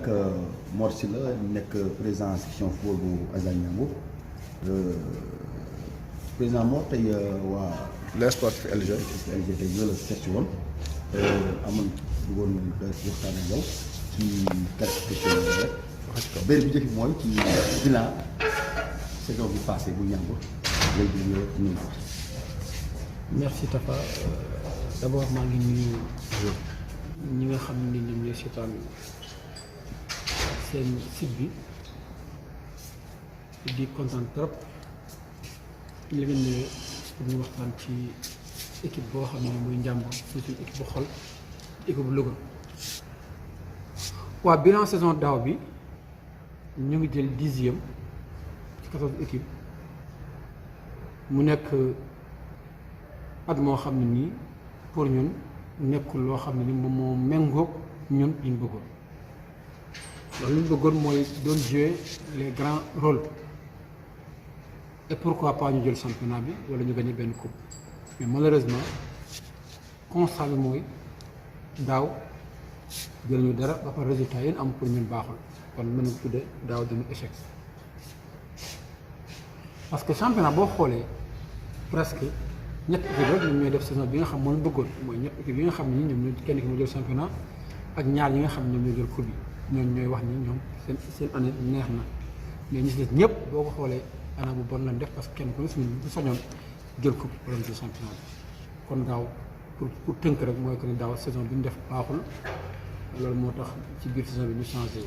ak Mor Sylla nekk président section football bu Azal Ndiambour président Mor tey waa les sportifs LG tey ñoo la seet si woon amoon bëggoon waxtaan ak yow ci classification rek benn bi njëkk mooy ci bilan saison bi passé bu Ndiambour léegi ñu ngi wax. Merci Tafa d'abord maa ngi nuyu ñi nga xam ne ñoom ñooy seetaan seen site bi di kontaan trop li ngeen ne pour ñu waxtaan ci équipe boo xam ne muy Ndiambour surtout équipe bu xol équipe bu Louga. waa bilan saison daaw bi ñu ngi jël 10e ci 14 équipes mu nekk at moo xam ne nii pour ñun nekkul loo xam ne ni moom moo méngoog ñun liñ bëggoon loolu liñ bëggoon mooy doon jouer les grands rôles et pourquoi pas ñu jël championnat bi wala ñu gagné benn coupe mais malheureusement constat bi mooy daaw jël ñu dara ba pare résultat yéen am pour ñun baaxul kon mën na tudde daaw dañu échec parce que championnat boo xoolee presque ñett équipe rek ñoom ñooy def saison bi nga xam moom bëggoon mooy ñett équipe yi nga xam ni ñoom ñoo kenn ki moo jël championnat ak ñaar yi nga xam ne ñoom ñoo jël coupe yi ñooñu ñooy wax ni ñoom seen année neex na mais ñi si des ñëpp boo ko xoolee année bu bon lañ def parce que kenn ku ne suñu bu sañoon jël coupe wala jël championnat bi kon daaw pour tënk rek mooy que ni daaw saison bi ñu def baaxul loolu moo tax ci biir saison bi ñu changé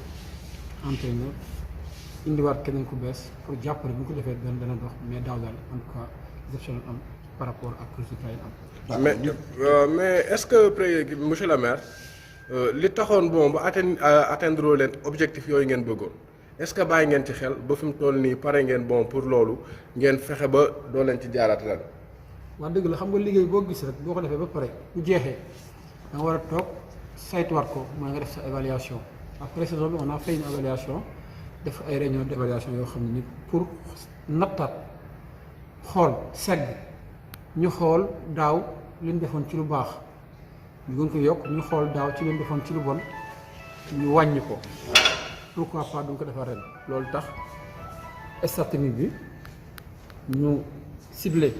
entraîneur indiwaat keneen ku bees pour jàppale bu ñu ko defee dana dox mais daaw daal en tout cas exceptionnel am par rapport ak résultat yi am. mais est-ce que monsieur le maire li taxoon bon ba atteindre leen objectif yooyu ngeen bëggoon est-ce que bàyyi ngeen ci xel ba fi mu toll nii pare ngeen bon pour loolu ngeen fexe ba doo leen ci jaaraat lan. wax dëgg la xam nga liggéey boo gis rek boo ko defee ba pare bu jeexee da nga war a toog saytuwaat ko mooy nga def sa évaluation après saison bi on a fait une évaluation def ay réunion d'évaluation yoo xam ne ni pour nattaat xool segg ñu xool daaw li ñu defoon ci lu baax ñu gën ko yokk ñu xool daaw ci li ñu defoon ci lu bon ñu wàññi ko pourquoi pas duñ ko defar ren loolu tax stratégie bi ñu ciblé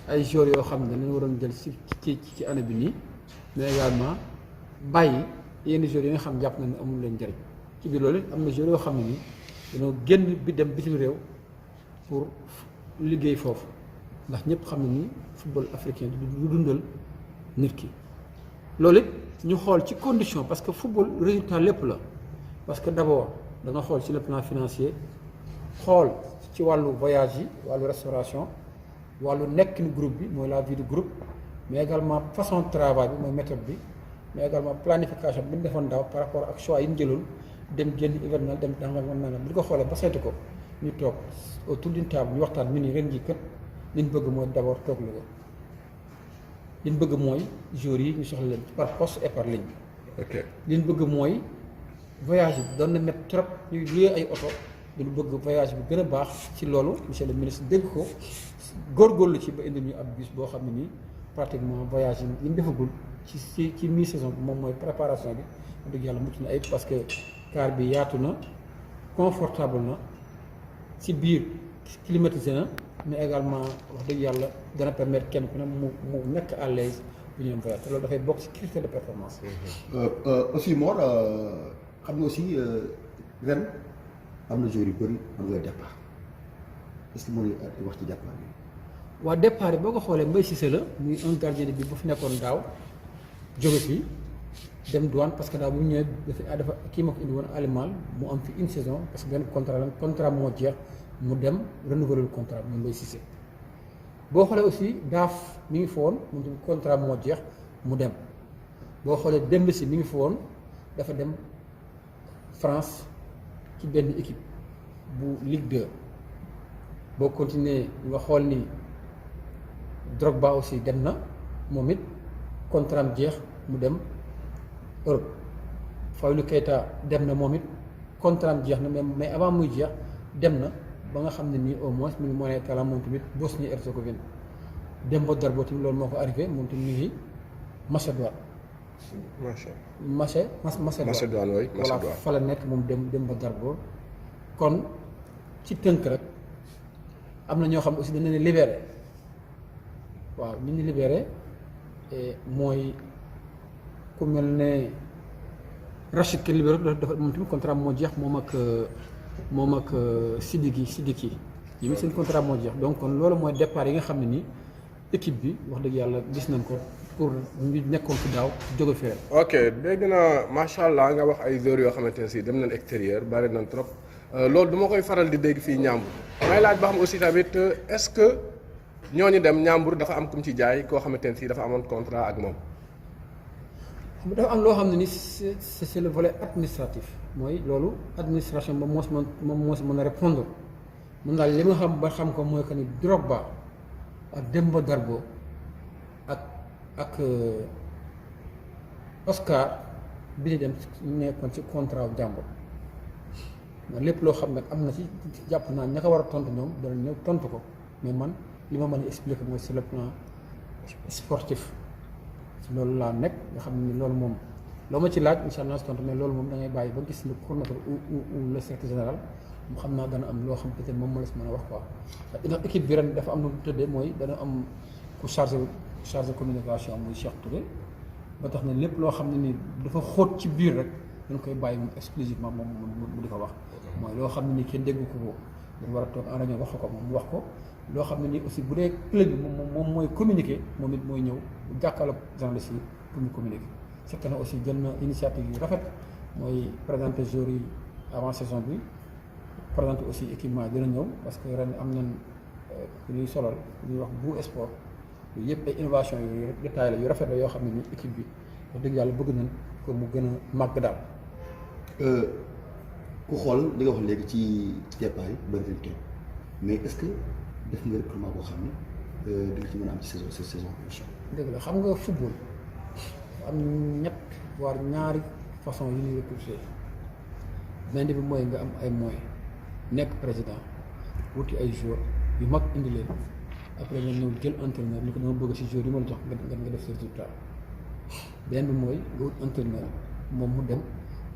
ay joueurs yoo xam ne dañu waroon jël ci année bi nii mais également bàyyi yenn joueurs yi nga xam jàpp na ne amul leen njëriñ ci biir loolu am na joueurs yoo xam ne nii dañoo génn bi dem bitim réew pour liggéey foofu ndax ñëpp xam ne ni football africain du dundal nit ki loolu it ñu xool ci condition parce que football résultat lépp la parce que d'abord da nga xool ci le plan financier xool ci wàllu voyage yi wàllu restauration wàllu nekk ni groupe bi mooy la vie du groupe mais également façon travail bi mooy méthode bi mais également planification bi ñu defoon daaw par rapport ak choix yi ñu jëloon dem génn hivernal dem danga nangam bi ñu ko xoolee ba saytu ko ñu toog autour d'une table ñu waxtaan ñu ni ren jii kat li ñu bëgg mooy d'abord toog Louga li ñu bëgg mooy jours yi ñu soxla leen par poste et par ligne. ok li ñu bëgg mooy voyage bi doon na métti trop ñu luyee ay oto dañu bëgg voyage bi gën a baax ci loolu monsieur le ministre dégg ko góorgóorlu ci ba indi ñu ab bus boo xam ne nii pratiquement voyage yi ñu defagul ci mi-saison bi moom mooy préparation bi wax dëgg yàlla mucc na ay parce que car bi yaatu na confortable na ci biir climatisé na. mais également wax dëgg yàlla dana permettre kenn ku ne mu nekk à l'aise bu ñu am voyage te loolu dafay bokk ci critère de performance. aussi Mor xam nga aussi ren am na joueurs yu bëri am nga départ est-ce que mën nga wax ci départ bi. waa départ yi boo ko xoolee Mbaye Cissé la muy un gardien de but bu fi nekkoon daaw jóge fii dem douane parce que daaw bu ñu ñëwee dafa kii ma ko indi woon Alimal mu am fi une saison parce que benn contrat moo jeex. mu dem renouveler le contrat mu Mbaye Cissé boo xoolee aussi daaf mi ngi fa woon moom tamit contrat moo jeex mu dem boo xoolee Demba Sy mi ngi fa woon dafa dem France ci benn équipe bu Ligue 2 boo continuer nga xool ni Drogba aussi dem na moom it contrat am jeex mu dem Europe Fayulu Keita dem na moom it contrat am jeex na mais avant muy jeex dem na. ba nga xam ne nii au moins mi ngi monnaie talent moom tamit Bosnie-Herzégovine Demba Darbo tamit loolu moo ko arrivé moom tamit mi ngi Macédoine Macédoine oui voilà fa la nekk moom Demba Darbo kon ci tënk rek am na ñoo xam aussi dañ leen libéré waaw ñu ñu libéré mooy ku mel ne Rachid ki libéré dafa moom tamit contrat moo jeex moom ak Sidiki yi seen contrat moo jeex donc kon loolu mooy départ yi nga xam ne nii équipe bi wax dëgg yàlla gis nañ ko pour ñu nekkoon fi daaw jóge fi ren. ok dégg naa macha allah nga wax ay joueurs yoo xamante ne si dem nañ extérieur bari nañ trop loolu duma koy faral di dégg fii Ñambur may laaj ba xam aussi tamit est-ce que ñooñu dem Ñambur dafa am kum ci jaay koo xamante ne si dafa amoon contrat ak moom. dafa am loo xam ne ni c'est le volet administratif mooy loolu administration moom moo si mën a répondre mun daal li ma xam ba xam ko mooy que ni Drogba ak Demba Darbo ak Oscar bi ñu dem nekkoon ci contrat wu jàmbur lépp loo xam ne am na ci jàpp naa ña ko war a tontu ñoom dana ñëw tontu ko mais man li ma mën a expliquer mooy sur le plan sportif loolu laa nekk nga xam ne loolu moom loo ma ci laaj incha allah tontu mais loolu moom da ngay bàyyi ba gis le coordonnateur ou le secrétaire général mu xam naa dana am loo xam peut-être moom moo la si mën a wax quoi ndax équipe bi ren dafa am lu tëddee mooy dana am ku chargé communication muy Cheikh Touré ba tax na lépp loo xam ne ni dafa xóot ci biir rek dañ koy bàyyi moom exclusivement moom mu di ko wax mooy loo xam ne ni kenn déggu ko dañ war a toog en réunion wax ko moom mu wax ko loo xam ne ni aussi bu dee club bi moom mooy communiquer moom it mooy ñëw bu jàkkaarloog journaliste yi pour ñu communiquer fekk na aussi jël na initiative yu rafet mooy présenter joueurs yi avant saison bi présenter aussi équipement dina ñëw parce que ren am nañ ñuy solal ñuy wax bu sport yooyu yëpp ay innovation yu détail la yu rafet la yoo xam ne ni équipe bi wax dëgg yàlla bëgg nañ ko mu gën a màgg daal. ku xool li nga wax léegi ci départ yi bëri nañ trop mais est-ce que def nga recrutement boo xam ne di nga ci mën a am ci saison incha allah. dëgg la xam nga football am ñett voire ñaari façon yu ñuy recruter benn bi mooy nga am ay moyens nekk président wuti ay joueurs yu mag indi leen après nga ñëw jël entraîneur ni ko dama bëgg si joueurs yi ma la jox nga def sa résultat benn bi mooy nga wut entraîneur moom mu dem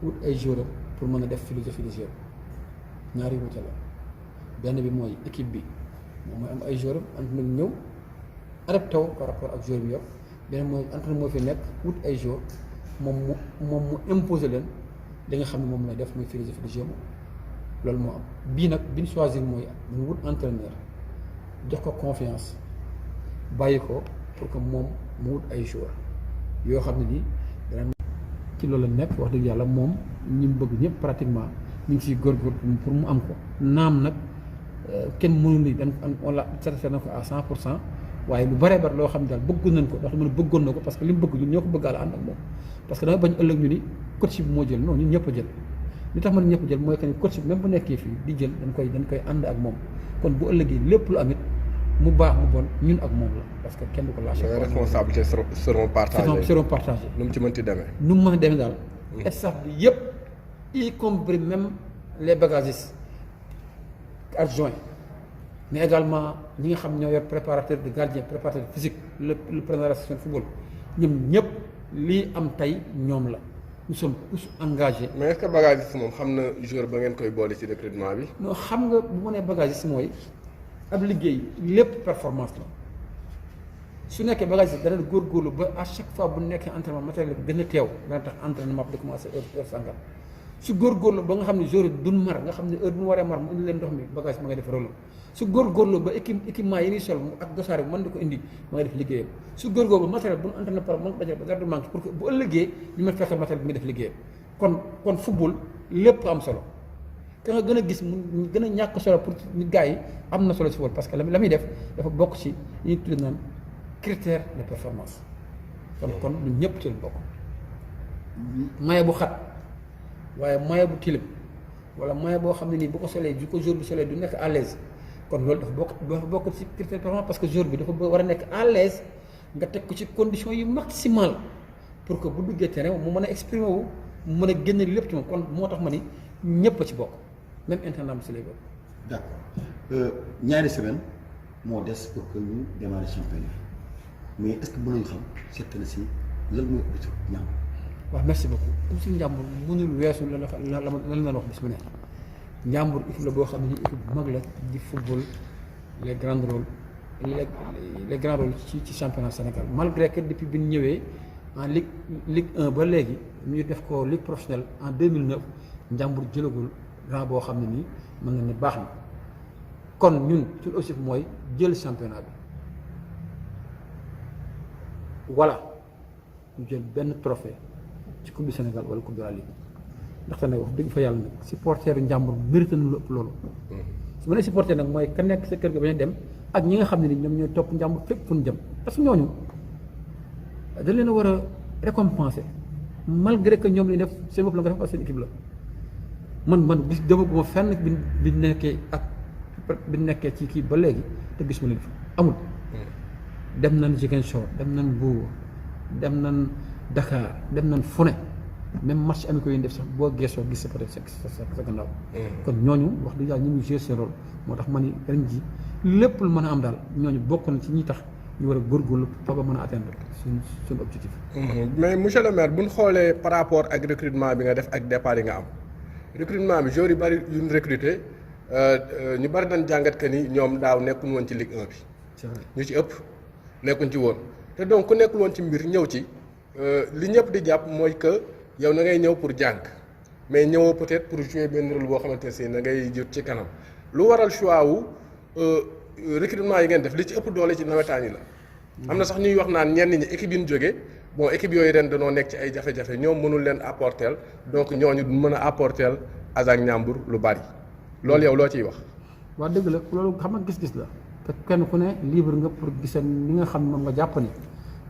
wut ay joueurs pour mën a def philosophie de jeu ñaari wute la benn bi mooy équipe bi moom mooy am ay joueurs entraîneur ñëw adapté wu par rapport ak joueur bi yor beneen mooy entraîneur moo fi nekk wut ay joueurs moom mu imposer leen li nga xam ne moom lay def muy philosophie de jeu loolu moo am bii nag bi ñu choisir mooy ñu wut entraîneur jox ko confiance bàyyi ko pour que moom mu wut ay joueurs yoo xam ne nii dana ci loolu la nekk wax dëgg yàlla moom ñi mu bëgg ñëpp pratiquement ñu ngi siy góorgóorlu pour mu am ko naam nag kenn mënul ni dañ on la satisfait na ko à 100%. waaye lu bare bare loo xam ne daal bëggoon nañ ko ndax mën a bëggoon na ko parce que li mu bëgg ñun ñoo ko bëggaale ànd ak moom parce que dama bañ ëllëg ñu ni coach bi moo jël non ñun ñëpp a jël li tax man ñëpp a jël mooy que ni coach bi même bu nekkee fii di jël dañ koy ànd ak moom kon bu ëllëgee lépp lu amit mu baax mu bon ñun ak moom la parce que kenn du ko lâché. les responsabilités seront partagées. nu mu ci mënti demee. nu mu mën a demee daal. staff bi yëpp y compris même les bagagistes adjoints. mais également ñi nga xam ñoo yor préparateur de gardien préparateur physique le préparation de football ñoom ñëpp lii am tey ñoom la nous sommes tous engagés. mais est-ce que bagagiste moom xam na joueur ba ngeen koy boole ci recrutement bi. non xam nga bu ma nee bagagiste mooy ab liggéey lépp performance la su nekkee bagagiste dana góorgóorlu ba à chaque fois bu nekkee entraînement matériel bi gën a teew dana tax entraînement bi di commencé heure sangam su góorgóorlu ba nga xam ne joueur yi duñ mar nga xam ne heure bu mu waree mar mu indi leen ndox mi bagage ma ngay def rôle su góorgóorlu ba équipement yi ñuy sol ak dosaar bi mën di ko indi ma ngay def liggéeyam su góorgóorlu ba matériel bu ñu entraîné par mën ko dajale ba dara du manque pour que bu ëllëgee ñu mën fexe matériel bi muy def liggéeyam kon football lépp am solo ka nga gën a gis mu gën a ñàkk solo pour nit gars yi am na solo si football parce que la muy def dafa bokk ci li ñuy tuddee naan critère de performance kon ñun ñëpp ci la bokk maye bu xat waaye maye bu tilim wala maye boo xam ne nii bu ko solee bu ko jour bi solee du nekk à l'aise kon loolu dafa bokk ci critère de performance parce que jour bi dafa war a nekk à l'aise nga teg ko ci conditions yu maximales pour que bu duggee terrain mu mën a exprimer wu mu mën a génne lépp ci moom kon moo tax ma ni ñëpp a ci bokk même internat bi si lay bokk. d'accord ñaari semaine moo des pour que ñu démarrer championnat mais est-ce que mën nañu xam cette année-ci lan mooy objectif Ndiambour. waaw merci beaucoup aussi Ndiambour mënul weesu lan la wax bis bu ne Ndiambour équipe la boo xam ne équipe bu mag la di football les grands rôles les grands rôles ci championnat Sénégal malgré que depuis bi ñu ñëwee en Ligue 1 ba léegi ñu def ko Ligue professionnelle en 2009 Ndiambour jëlagul rang boo xam ne nii mën na ne baax na kon ñun suñu objectif mooy jël championnat bi voilà ñu jël benn trophée ci coupe du Sénégal wala coupe de la Ligue ndaxte nag wax dëgg fa yàlla nag supporteru Ndiambour mérité na lu ëpp loolu su ma nee supporter nag mooy ka nekk sa kër ga bañ a dem ak ñi nga xam ne ni ñoom ñooy topp Ndiambour fépp fu ñu jëm parce que ñooñu dañ leen a war a récompenser malgré que ñoom li def seen bopp la nga def ak seen équipe la man gis demaguma fenn bi nekkee ci kii ba léegi te gis ma leen fi amul dem nañ Ziguinchor dem nañ Mbour dem nañ Dakar dem nañ fu ne même match amicaux yi def sax boo geesoo gis sa peut-être sa gannaaw kon ñooñu wax dëgg yàlla ñu ngi jouer seen rôle moo tax ma ni ren ji lépp lu mën a am daal ñooñu bokk na ci ñi tax ñu war a góorgóorlu ba mën a atteindre suñu objectif. mais monsieur le maire bu ñu xoolee par rapport ak recrutement bi nga def ak départ yi nga am recrutement bi joueurs yu bari yu ñu recruté ñu bari dañ jàngat que ni ñoom daaw nekkuñ woon ci Ligue 1 bi. c'est vrai ñu ci ëpp nekkuñ ci woon te donc ku nekkul woon ci mbir ñëw ci li ñëpp di jàpp mooy que yow na ngay ñëw pour jàng mais ñëwoo peut-être pour jouer benn rôle boo xamante ne na ngay jot ci kanam lu waral choix wu recrutement yi ngeen def li ci ëpp doole ci nawetaan yi la. am na sax ñuy wax naan ñenn ñi équipe yi ñu jógee bon équipe yooyu ren danoo nekk ci ay jafe-jafe ñoom mënul leen apporter donc ñooñu mën a apporter Azak Ndiambour lu bari loolu yow loo ciy wax. waaw dëgg la loolu xam nga gis-gis la te kenn ku ne libre nga pour gisal ni nga xam moom nga jàpp ni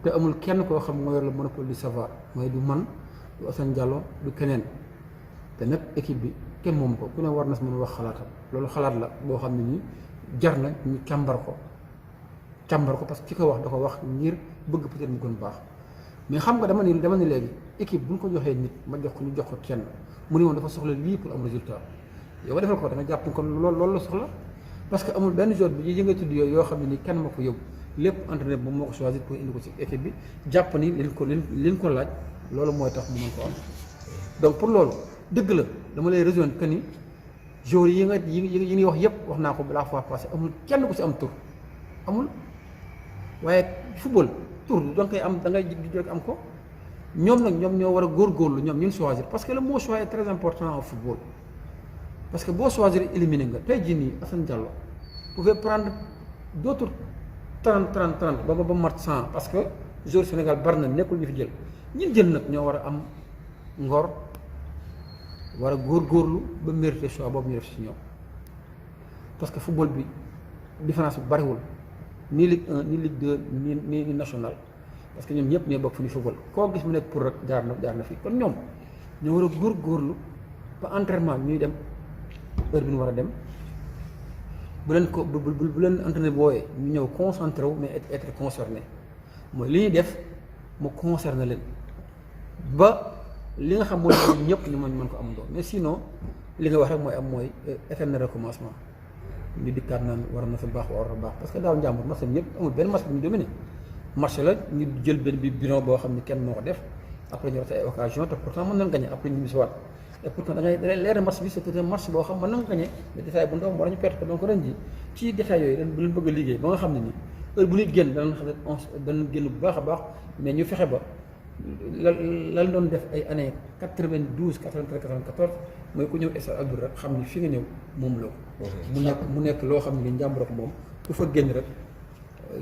te amul kenn koo xam moo yor la monopole du savoir mooy du man du Assane Diallo du keneen te nag équipe bi kenn moom ko ku ne war na si mën a wax xalaatam loolu xalaat la boo xam ne nii jar na ñu càmbar ko parce que ki ko wax da ko wax ngir bëgg peut-être mu gën baax mais xam nga dama ni léegi équipe bu ñu ko joxee nit ma jox ko ñu jox ko kenn mu ne woon dafa soxla lii pour am résultat yow nga defal ko da nga jàpp kon loolu la soxla parce que amul benn jour bi yi nga tudd yooyu yoo xam ne ni kenn ma ko yóbbu lépp entraîneur moom moo ko choisir pour indi ko ci équipe bi jàpp ni leen ko laaj loolu mooy tax mu mën ko am donc pour loolu dëgg la dama lay rejoindre que ni joueurs yi ngi wax yëpp wax naa ko la fois passée amul kenn ku ci am tur amul waaye football tur da nga koy am da ngay judd rek am ko ñoom nag ñoom ñoo war a góorgóorlu ñoom ñu choisir parce que le mot choix est très important en football parce que boo choisir éliminer nga tey jii nii Assane Diallo pouvait prendre d'autres 30 ba mat 100 parce que joueur Sénégal bari na nekkul ñu fi jël ñun jël nag ñoo war a am ngor war a góorgóorlu ba mérité choix boobu ñu def si ñoom parce que football bi différence bi bariwul ni Ligue 1 ni Ligue 2 ni national parce que ñoom ñëpp ñooy bokk fu ñuy football koo gis mu nekk pour rek jaar na fii kon ñoom ñoo war a góorgóorlu ba entraînement ñuy dem heure bi ñu war a dem bu leen entraîneur bi wooyee ñu ñëw concentré wu mais être concerné mooy li ñuy def mu concerné leen ba li nga xam mooy ñëpp ñu mën ko am doon mais sinon li nga wax rek mooy éternel recommencement ñu dikkaat naan war na fa baax parce que daaw Ndiambour match bi ñëpp amul benn match bu ñu dominé match la ñu jël benn bi bilan boo xam ne kenn moo ko def après ñu rate ay occasion te pourtant mën nañ gagné après ñu misiwaat et pourtant da ngay leer match bi c'était un match boo xam mën nañ gagné mais détail bu ndaw war nañu perte ko donc ren ji ci détail yooyu ren bu leen bëgg a liggéey ba nga xam ne nii heure bu ñuy génn danañ génn bu baax a baax mais ñu fexe ba lan doon def ay années 92 93 94 mooy ku ñëw stade Abdou rek xam ni fi nga ñëw moom loo mu nekk loo xam ne ni Ndiambour rek moom ku fa génn rek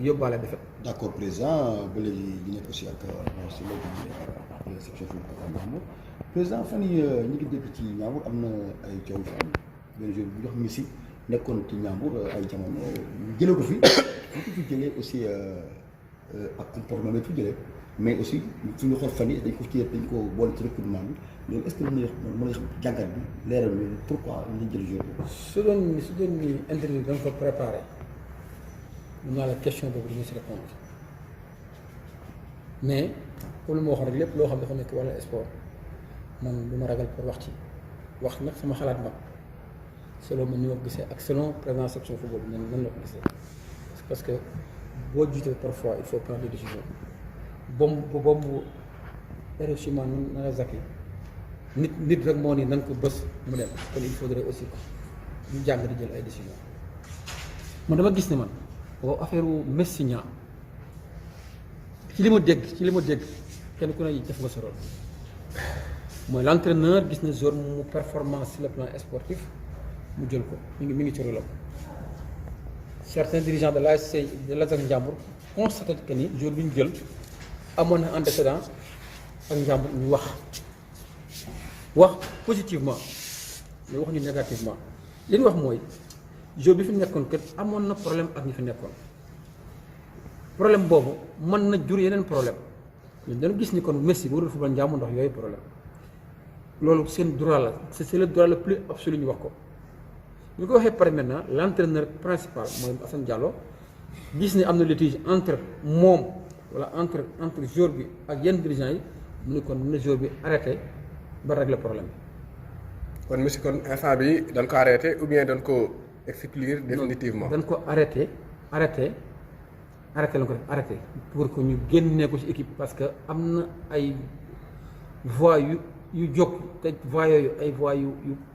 yóbbaale defet d'accord président ba léegi ñu nekk aussi ak si loolu section Ndiambour président fan yi ñu ngi dégg ci Ndiambour am na ay coow yu fi am benn jour bu jox Messi nekkoon ci Ndiambour ay jamono jëlee ko fi bu ko fi jëlee aussi ak comportement bi fi jëlee mais aussi suñu xool fan yi dañ ko boole ci recrutement bi loolu est-ce que mën nga xam jàngat bi leeral ñu pourquoi ñu jël jour boobu. su doon ni interview da nga ko préparé mun naa la question boobu du ñu si répondre mais comme lu ma waxoon rek lépp loo xam dafa nekk wàllu sport man du ma ragal pour wax ci wax nag sama xalaat nag selon man ni ma ko gisee ak selon président section football bi nan la ko gisee parce que boo jiitee parfois il faut prendre des décisions bomb Hiroshima Nagasaki nit rek moo ni nan ko bës mu dem kon il faudrait aussi ñu jàng di jël ay décision man dama gis ne man boo affaire Messi Niang ci li ma dégg kenn ku ne def nga sa rôle mooy l'entraîneur gis na joueur mu performance sur le plan sportif mu jël ko mi ngi ci rôle am certains dirigeants de l'ASC de l'ASC Ndiambour constaté que ni joueur bi ñu jël amoon na antécédent ak Ndiambour ñu wax positivement mais wax ñu négativement li ñu wax mooy joueur bi fi nekkoon kat amoon na problème ak ñi fi nekkoon problème boobu mën na jur yeneen problème ñun dañu gis ni kon Messi bu warul football Ndiambour ndax yooyu problème loolu seen droit la c'est le droit le plus absolu ñu wax ko ñu ko waxee pare maintenant l'entraîneur principal mooy Assane Diallo gis ni am na litige entre moom wala entre joueur bi ak yenn dirigeants yi mu ne kon na joueur bi arrêté ba régler problème bi. kon Messi kon instant bi dañ ko arrêté ou bien dañ ko exclure définitivement. dañ ko arrêté lañ ko def arrêté pour que ñu génnee ko ci équipe parce que am na ay voix yu jóg te voix yooyu ay voix yu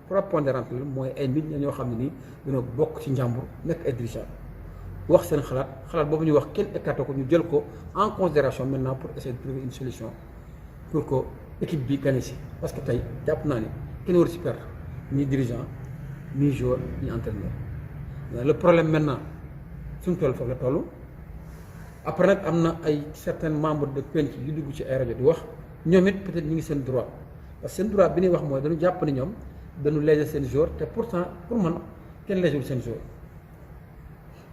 prépondérante la mooy ay nit ñoo xam ne nii dañoo bokk ci Ndiambour nekk ay dirigeants wax seen xalaat boobu ñu wax kenn écarté ko ñu jël ko en considération maintenant pour essayer de trouver une solution pour que équipe bi gagne si parce que tey jàpp naa ne kenn waru ci perdre ni dirigeant ni joueur ni entraîneur le problème maintenant suñu toll foofu la toll après nag am na ay certains membres de penc yu dugg ci ay rajo di wax ñoom it peut-être ñu ngi seen droit parce que seen droit bi ñuy wax mooy dañu jàpp ni ñoom dañu léger seen joueur te pourtant pour man kenn légerul seen joueur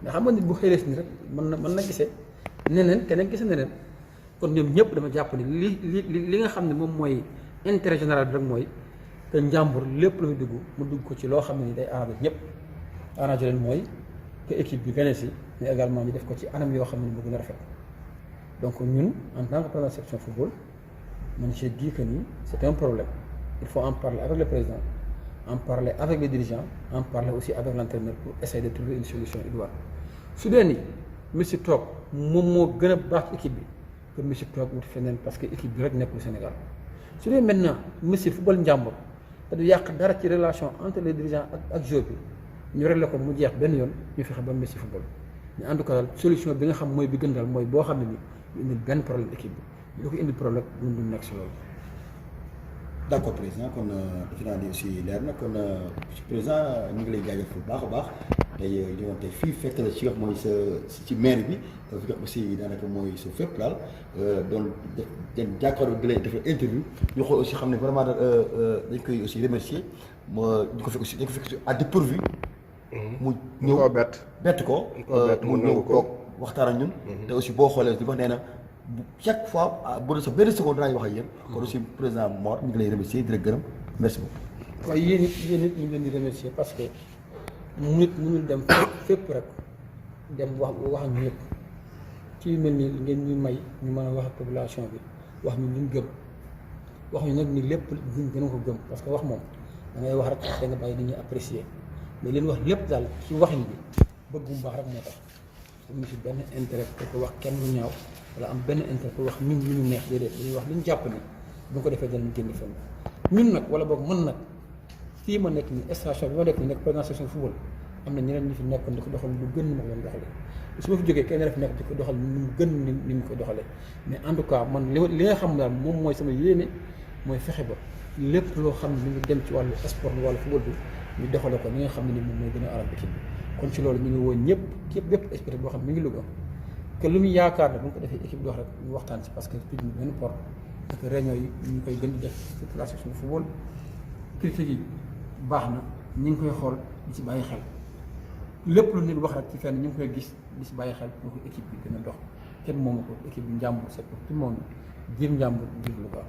nga xam nga nit bu xëyee si ni rek mën na gisee neneen keneen gisee neneen kon ñoom ñëpp dama jàpp ni li nga xam ne moom mooy intérêt général bi rek mooy te Ndiambour lépp lu muy dugg ko ci loo xam ne ni day arrangé ñëpp arrangé leen mooy que équipe bi gagné si mais également ñu def ko ci anam yoo xam ne mu gën a rafet donc ñun en tant que président section football man j'ai dit que ni c'est un problème il faut en parler avec le président en parler avec les dirigeants en parler aussi avec l'entraîneur pour essayer de trouver une solution idoine su dee ni Messi toog moom moo gën a baax ci équipe bi que Messi toog wuti feneen parce que équipe bi rek nekkul Sénégal su dee maintenant Messi football Ndiambour te du yàq dara ci relation entre les dirigeants ak joueur bi ñu réglé ko mu jeex benn yoon ñu fexe ba Messi football mais en tout cas daal solution bi nga xam mooy bi gën daal mooy boo xam ne ni ñu indil benn problème équipe bi lu ko indil problème ñun duñ nekk si loolu. d'accord président kon defe naa ni aussi leer na kon président ñu ngi lay jaajëf bu baax a baax tey ñëwoon tey fii fekk la ci wax mooy sa ci maire bi fi nga aussi daanaka mooy sa fépp daal doon def jàkkaarloo di lay defal interview ñu xool aussi xam ne vraiment dañ koy aussi remercier di ko fekk aussi dañ ko fekk à dépourvu mu ñëw bett ko mu ñëw toog waxtaan ak ñun te aussi boo xoolee di wax nee na chaque fois bu dee sa benn seconde daañu wax ak yéen kon aussi président Mor ñu ngi lay remercier di la gërëm merci beaucoup. waaye yéen it ñu ngi leen di remercier parce que nit mënul dem fépp rek dem wax ak ñëpp ci yu mel ni ngeen ñu may ñu mën a wax ak population bi wax ñu ñu gëm wax ñu nag ni lépp ñu gën a ko gëm parce que wax moom da ngay wax rek da nga bàyyi nit ñi apprécier mais leen wax lépp daal ci waxin bi bëgg mu baax rek moo tax amuñu si benn intérêt pour ko wax kenn lu ñaaw wala am benn intérêt pour wax ñun ñu neex déedéet dañuy wax li ñu jàpp ni bu ko defee danañ génn fenn ñun nag wala boog mën nag fii ma nekk nii station bi ma nekk nii nekk président section football am na ñeneen ñi fi nekkoon di ko doxal lu gën ni ma ko doon doxalee su ma fi jógee kenn def nekk di ko doxal ni mu gën ni mu ko doxalee mais en tout cas man li nga xam daal moom mooy sama yéene mooy fexe ba lépp loo xam ne mi ngi dem ci wàllu sport bi wàllu football bi ñu doxale ko ni nga xam ne ni moom mooy gën a arrangé équipe bi kon ci loolu ñu ngi woon ñëpp képp bépp expert boo xam ne mi ngi Louga que lu mu yaakaar ne bu ñu ko defee équipe dox rek ñu waxtaan ci parce que tuuti ñu benn porte parce que réunion yi ñu koy gën di def sur la section football critique yi baax na ñu ngi koy xool di ci bàyyi xel lépp lu nit wax rek ci fenn ñu ngi koy gis di ci bàyyi xel pour que équipe bi gën a dox kenn moomu ko équipe bi Ndiambour c'est pour tout le monde jiir Ndiambour jiir Louga